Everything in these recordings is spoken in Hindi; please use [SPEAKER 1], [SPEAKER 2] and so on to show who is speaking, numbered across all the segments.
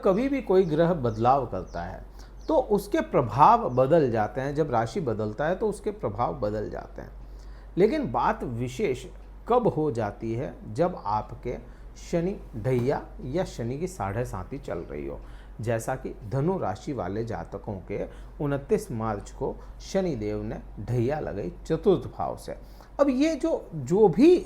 [SPEAKER 1] कभी भी कोई ग्रह बदलाव करता है तो उसके प्रभाव बदल जाते हैं। जब राशि बदलता है तो उसके प्रभाव बदल जाते हैं। लेकिन बात विशेष कब हो जाती है? जब आपके शनि ढैया या शनि की साढ़े साथी चल रही हो। जैसा कि धनु राशि वाले जातकों के 29 मार्च को शनि देव ने ढैया लगाई चतुर्थ भाव से। अब ये जो भी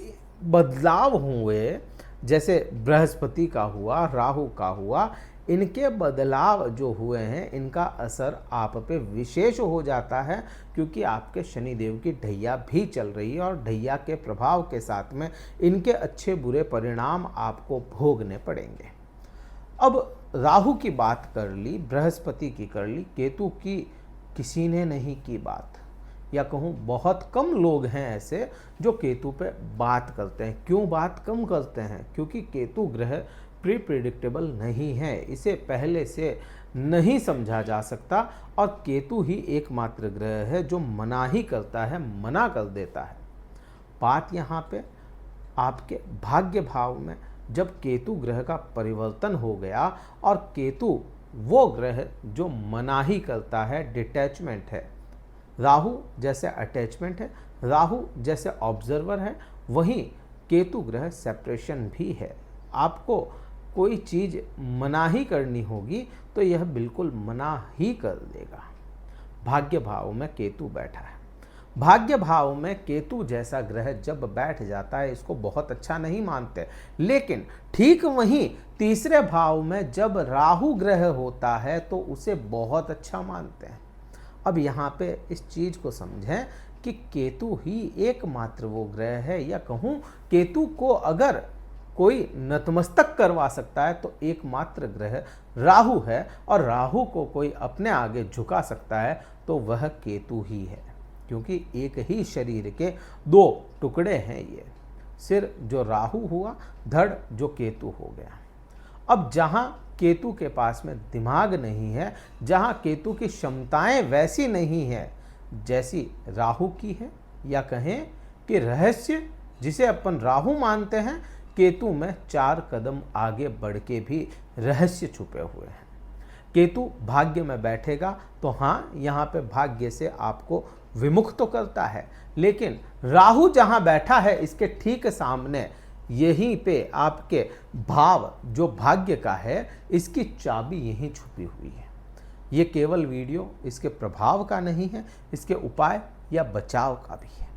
[SPEAKER 1] बदलाव हुए, जैसे बृहस्पति का हुआ, राहु का हुआ, इनके बदलाव जो हुए हैं इनका असर आप पे विशेष हो जाता है, क्योंकि आपके शनिदेव की ढैया भी चल रही है और ढैया के प्रभाव के साथ में इनके अच्छे बुरे परिणाम आपको भोगने पड़ेंगे। अब राहु की बात कर ली, बृहस्पति की कर ली, केतु की किसी ने नहीं की बात, या कहूँ बहुत कम लोग हैं ऐसे जो केतु पे बात करते हैं। क्यों बात कम करते हैं? क्योंकि केतु ग्रह प्रिडिक्टेबल नहीं है, इसे पहले से नहीं समझा जा सकता और केतु ही एकमात्र ग्रह है जो मना ही करता है, मना कर देता है। बात यहाँ पे आपके भाग्य भाव में जब केतु ग्रह का परिवर्तन हो गया और केतु वो ग्रह जो मना ही करता है, डिटैचमेंट है। राहु जैसे अटैचमेंट है, राहु जैसे ऑब्जर्वर है, वहीं केतु ग्रह सेपरेशन भी है। आपको कोई चीज़ मना ही करनी होगी तो यह बिल्कुल मना ही कर देगा। भाग्य भाव में केतु बैठा है। भाग्य भाव में केतु जैसा ग्रह जब बैठ जाता है इसको बहुत अच्छा नहीं मानते, लेकिन ठीक वहीं तीसरे भाव में जब राहु ग्रह होता है तो उसे बहुत अच्छा मानते हैं। अब यहाँ पे इस चीज़ को समझें कि केतु ही एकमात्र वो ग्रह है, या कहूँ केतु को अगर कोई नतमस्तक करवा सकता है तो एकमात्र ग्रह राहु है, और राहु को कोई अपने आगे झुका सकता है तो वह केतु ही है। क्योंकि एक ही शरीर के दो टुकड़े हैं ये, सिर जो राहु हुआ, धड़ जो केतु हो गया। अब जहाँ केतु के पास में दिमाग नहीं है, जहाँ केतु की क्षमताएं वैसी नहीं है जैसी राहु की है, या कहें कि रहस्य जिसे अपन राहु मानते हैं, केतु में 4 कदम आगे बढ़ के भी रहस्य छुपे हुए हैं। केतु भाग्य में बैठेगा तो हाँ, यहाँ पे भाग्य से आपको विमुख तो करता है, लेकिन राहु जहाँ बैठा है इसके ठीक सामने यहीं पे आपके भाव जो भाग्य का है, इसकी चाबी यहीं छुपी हुई है। ये केवल वीडियो इसके प्रभाव का नहीं है, इसके उपाय या बचाव का भी है।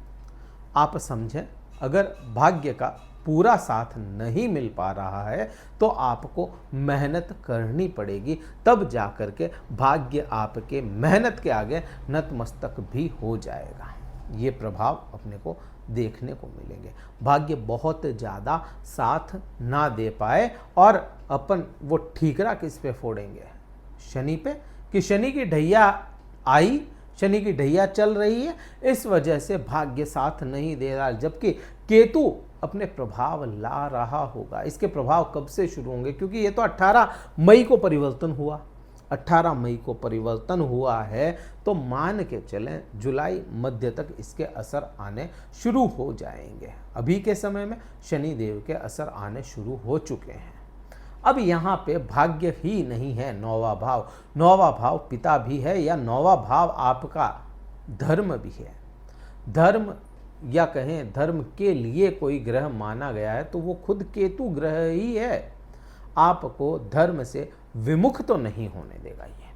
[SPEAKER 1] आप समझें, अगर भाग्य का पूरा साथ नहीं मिल पा रहा है तो आपको मेहनत करनी पड़ेगी, तब जाकर के भाग्य आपके मेहनत के आगे नतमस्तक भी हो जाएगा। ये प्रभाव अपने को देखने को मिलेंगे। भाग्य बहुत ज़्यादा साथ ना दे पाए और अपन वो ठीकरा किस पे फोड़ेंगे? शनि पे, कि शनि की ढैया आई, शनि की ढैया चल रही है, इस वजह से भाग्य साथ नहीं दे रहा, जबकि केतु अपने प्रभाव ला रहा होगा। इसके प्रभाव कब से शुरू होंगे? क्योंकि ये तो 18 मई को परिवर्तन हुआ, 18 मई को परिवर्तन हुआ है, तो मान के चलें जुलाई मध्य तक इसके असर आने शुरू हो जाएंगे। अभी के समय में शनि देव के असर आने शुरू हो चुके हैं। अब यहाँ पे भाग्य ही नहीं है, 9वां भाव, 9वां भाव पिता भी है, या 9वां भाव आपका धर्म भी है। धर्म या कहें धर्म के लिए कोई ग्रह माना गया है तो वो खुद केतु ग्रह ही है। आपको धर्म से विमुख तो नहीं होने देगा, ये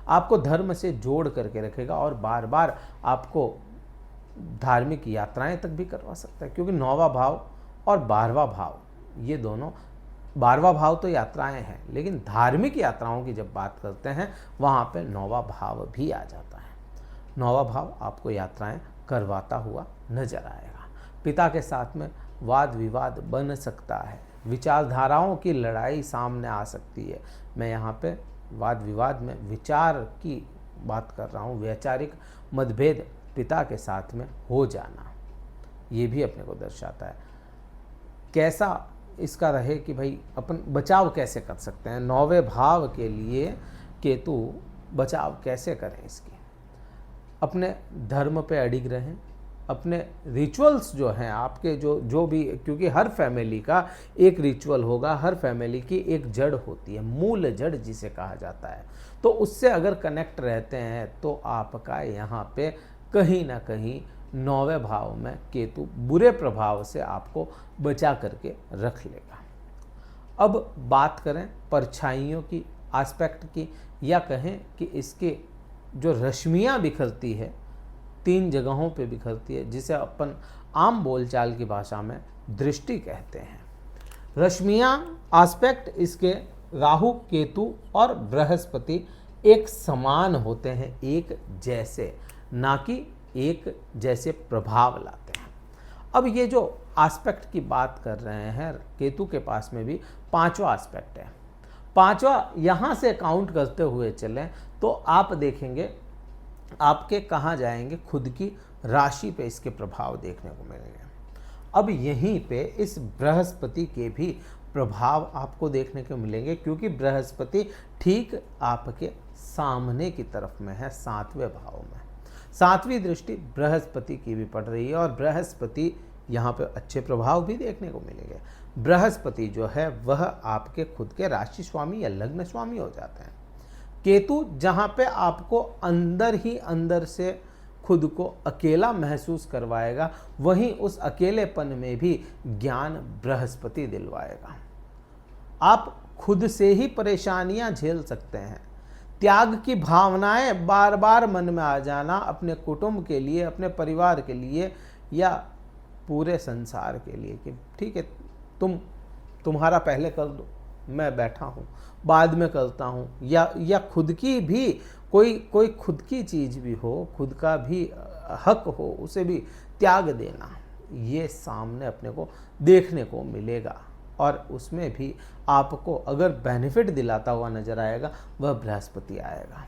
[SPEAKER 1] आपको धर्म से जोड़ करके रखेगा और बार बार आपको धार्मिक यात्राएं तक भी करवा सकता है। क्योंकि 9वां भाव और 12वां भाव, ये दोनों, 12वां भाव तो यात्राएं हैं, लेकिन धार्मिक यात्राओं की जब बात करते हैं वहाँ पे 9वां भाव भी आ जाता है। 9वां भाव आपको यात्राएं करवाता हुआ नजर आएगा। पिता के साथ में वाद विवाद बन सकता है, विचारधाराओं की लड़ाई सामने आ सकती है। मैं यहाँ पे वाद विवाद में विचार की बात कर रहा हूँ, वैचारिक मतभेद पिता के साथ में हो जाना, ये भी अपने को दर्शाता है। कैसा इसका रहे कि भाई अपन बचाव कैसे कर सकते हैं? 9वें भाव के लिए केतु बचाव कैसे करें इसकी? अपने धर्म पे अडिग रहें, अपने रिचुअल्स जो हैं आपके, जो भी, क्योंकि हर फैमिली का एक रिचुअल होगा, हर फैमिली की एक जड़ होती है, मूल जड़ जिसे कहा जाता है, तो उससे अगर कनेक्ट रहते हैं तो आपका यहाँ पे कहीं ना कहीं 9वें भाव में केतु बुरे प्रभाव से आपको बचा करके रख लेगा। अब बात करें परछाइयों की, एस्पेक्ट की, या कहें कि इसके जो रश्मियाँ बिखरती है 3 जगहों पे बिखरती है, जिसे अपन आम बोलचाल की भाषा में दृष्टि कहते हैं। रश्मियाँ एस्पेक्ट इसके राहु, केतु और बृहस्पति एक समान होते हैं, एक जैसे, ना कि एक जैसे प्रभाव लाते हैं। अब ये जो एस्पेक्ट की बात कर रहे हैं, केतु के पास में भी 5वां एस्पेक्ट है। 5वां यहाँ से काउंट करते हुए चलें तो आप देखेंगे आपके कहाँ जाएंगे, खुद की राशि पे इसके प्रभाव देखने को मिलेंगे। अब यहीं पे इस बृहस्पति के भी प्रभाव आपको देखने को मिलेंगे, क्योंकि बृहस्पति ठीक आपके सामने की तरफ में है, 7वें भाव में। 7वीं दृष्टि बृहस्पति की भी पड़ रही है और बृहस्पति यहाँ पे अच्छे प्रभाव भी देखने को मिलेंगे। बृहस्पति जो है वह आपके खुद के राशि स्वामी या लग्न स्वामी हो जाते हैं। केतु जहाँ पे आपको अंदर ही अंदर से खुद को अकेला महसूस करवाएगा, वहीं उस अकेलेपन में भी ज्ञान बृहस्पति दिलवाएगा। आप खुद से ही परेशानियां झेल सकते हैं। त्याग की भावनाएं बार बार मन में आ जाना, अपने कुटुंब के लिए, अपने परिवार के लिए या पूरे संसार के लिए, कि ठीक है तुम्हारा पहले कर दो, मैं बैठा हूँ, बाद में करता हूँ, या खुद की भी कोई खुद की चीज़ भी हो, खुद का भी हक हो, उसे भी त्याग देना, ये सामने अपने को देखने को मिलेगा। और उसमें भी आपको अगर बेनिफिट दिलाता हुआ नजर आएगा वह बृहस्पति आएगा,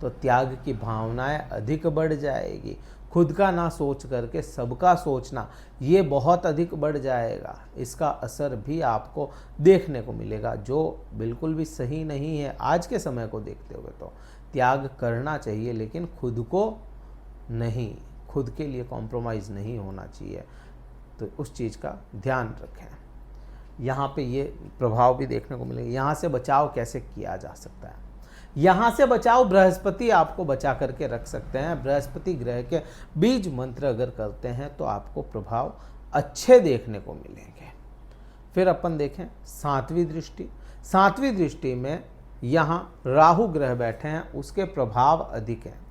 [SPEAKER 1] तो त्याग की भावनाएं अधिक बढ़ जाएगी। खुद का ना सोच करके सबका सोचना, ये बहुत अधिक बढ़ जाएगा। इसका असर भी आपको देखने को मिलेगा, जो बिल्कुल भी सही नहीं है। आज के समय को देखते हुए तो त्याग करना चाहिए, लेकिन खुद को नहीं, खुद के लिए कॉम्प्रोमाइज़ नहीं होना चाहिए, तो उस चीज़ का ध्यान रखें। यहाँ पे ये प्रभाव भी देखने को मिलेगा। यहाँ से बचाव कैसे किया जा सकता है? यहाँ से बचाव बृहस्पति आपको बचा करके रख सकते हैं। बृहस्पति ग्रह के बीज मंत्र अगर करते हैं तो आपको प्रभाव अच्छे देखने को मिलेंगे। फिर अपन देखें 7वीं दृष्टि। 7वीं दृष्टि में यहाँ राहु ग्रह बैठे हैं, उसके प्रभाव अधिक हैं।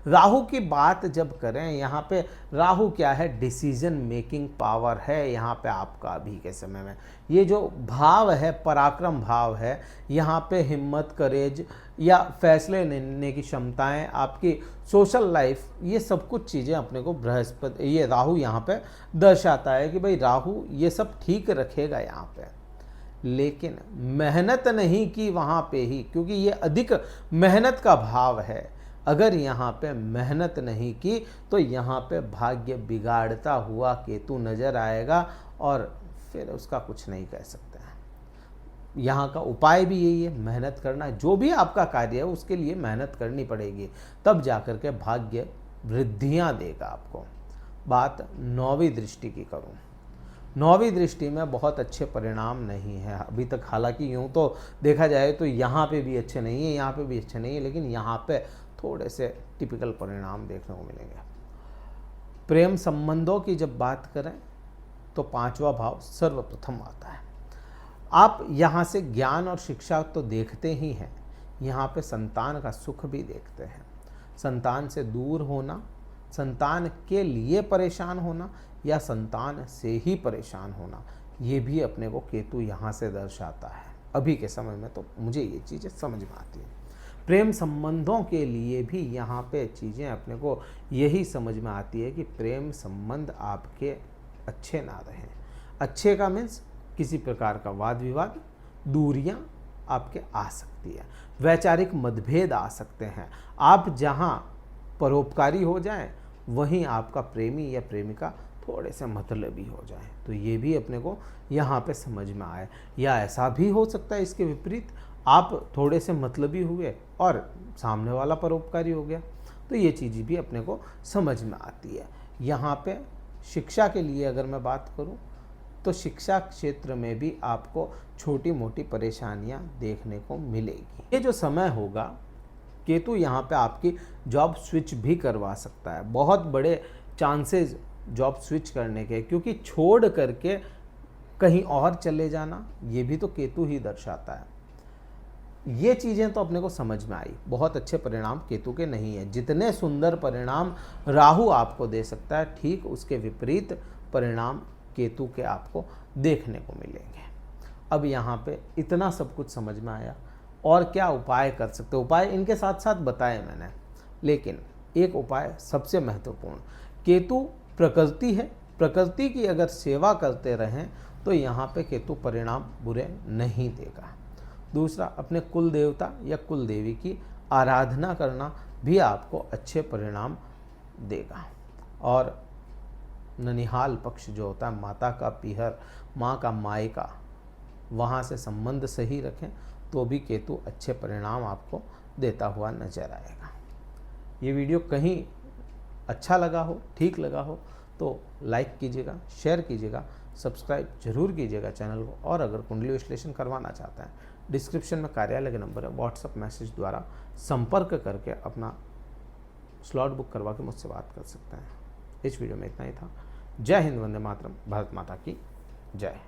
[SPEAKER 1] राहु की बात जब करें, यहाँ पे राहु क्या है, डिसीजन मेकिंग पावर है यहाँ पे आपका अभी के समय में। ये जो भाव है, पराक्रम भाव है, यहाँ पे हिम्मत, करेज या फैसले लेने की क्षमताएं, आपकी सोशल लाइफ, ये सब कुछ चीज़ें अपने को बृहस्पति, ये राहु यहाँ पे दर्शाता है कि भाई राहु ये सब ठीक रखेगा यहाँ पे। लेकिन मेहनत नहीं की वहाँ पे ही, क्योंकि ये अधिक मेहनत का भाव है। अगर यहाँ पे मेहनत नहीं की तो यहाँ पे भाग्य बिगाड़ता हुआ केतु नजर आएगा और फिर उसका कुछ नहीं कह सकते हैं। यहाँ का उपाय भी यही है, मेहनत करना। जो भी आपका कार्य है उसके लिए मेहनत करनी पड़ेगी, तब जाकर के भाग्य वृद्धियाँ देगा आपको। बात 9वीं दृष्टि की करूँ, 9वीं दृष्टि में बहुत अच्छे परिणाम नहीं है अभी तक। हालांकि यूँ तो देखा जाए तो यहाँ पे भी अच्छे नहीं है, यहाँ पे भी अच्छे नहीं है, लेकिन यहाँ पे थोड़े से टिपिकल परिणाम देखने को मिलेंगे। प्रेम संबंधों की जब बात करें तो 5वां भाव सर्वप्रथम आता है। आप यहाँ से ज्ञान और शिक्षा तो देखते ही हैं, यहाँ पे संतान का सुख भी देखते हैं। संतान से दूर होना, संतान के लिए परेशान होना या संतान से ही परेशान होना, ये भी अपने को केतु यहाँ से दर्शाता है। अभी के समय में तो मुझे ये चीज़ें समझ में आती हैं। प्रेम संबंधों के लिए भी यहाँ पे चीज़ें अपने को यही समझ में आती है कि प्रेम संबंध आपके अच्छे ना रहें। अच्छे का मीन्स किसी प्रकार का वाद विवाद, दूरियाँ आपके आ सकती है, वैचारिक मतभेद आ सकते हैं। आप जहाँ परोपकारी हो जाएं, वहीं आपका प्रेमी या प्रेमिका थोड़े से मतलबी हो जाए, तो ये भी अपने को यहाँ पे समझ में आए। या ऐसा भी हो सकता है इसके विपरीत, आप थोड़े से मतलबी हुए और सामने वाला परोपकारी हो गया, तो ये चीज़ भी अपने को समझ में आती है। यहाँ पे शिक्षा के लिए अगर मैं बात करूँ तो शिक्षा क्षेत्र में भी आपको छोटी मोटी परेशानियाँ देखने को मिलेगी। ये जो समय होगा, केतु यहाँ पे आपकी जॉब स्विच भी करवा सकता है, बहुत बड़े चांसेस जॉब स्विच करने के, क्योंकि छोड़ करके कहीं और चले जाना ये भी तो केतु ही दर्शाता है। ये चीज़ें तो अपने को समझ में आई, बहुत अच्छे परिणाम केतु के नहीं है। जितने सुंदर परिणाम राहु आपको दे सकता है, ठीक उसके विपरीत परिणाम केतु के आपको देखने को मिलेंगे। अब यहाँ पे इतना सब कुछ समझ में आया, और क्या उपाय कर सकते, उपाय इनके साथ साथ बताए मैंने, लेकिन एक उपाय सबसे महत्वपूर्ण, केतु प्रकृति है, प्रकृति की अगर सेवा करते रहें तो यहाँ पे केतु परिणाम बुरे नहीं देगा। दूसरा, अपने कुल देवता या कुल देवी की आराधना करना भी आपको अच्छे परिणाम देगा। और ननिहाल पक्ष जो होता है, माता का पीहर, माँ का मायका, वहाँ से संबंध सही रखें तो भी केतु अच्छे परिणाम आपको देता हुआ नजर आएगा। ये वीडियो कहीं अच्छा लगा हो, ठीक लगा हो तो लाइक कीजिएगा, शेयर कीजिएगा, सब्सक्राइब जरूर कीजिएगा चैनल को। और अगर कुंडली विश्लेषण करवाना चाहता है, डिस्क्रिप्शन में कार्यालय का नंबर है, व्हाट्सएप मैसेज द्वारा संपर्क करके अपना स्लॉट बुक करवा के मुझसे बात कर सकते हैं। इस वीडियो में इतना ही था। जय हिंद, वंदे मातरम, भारत माता की जय।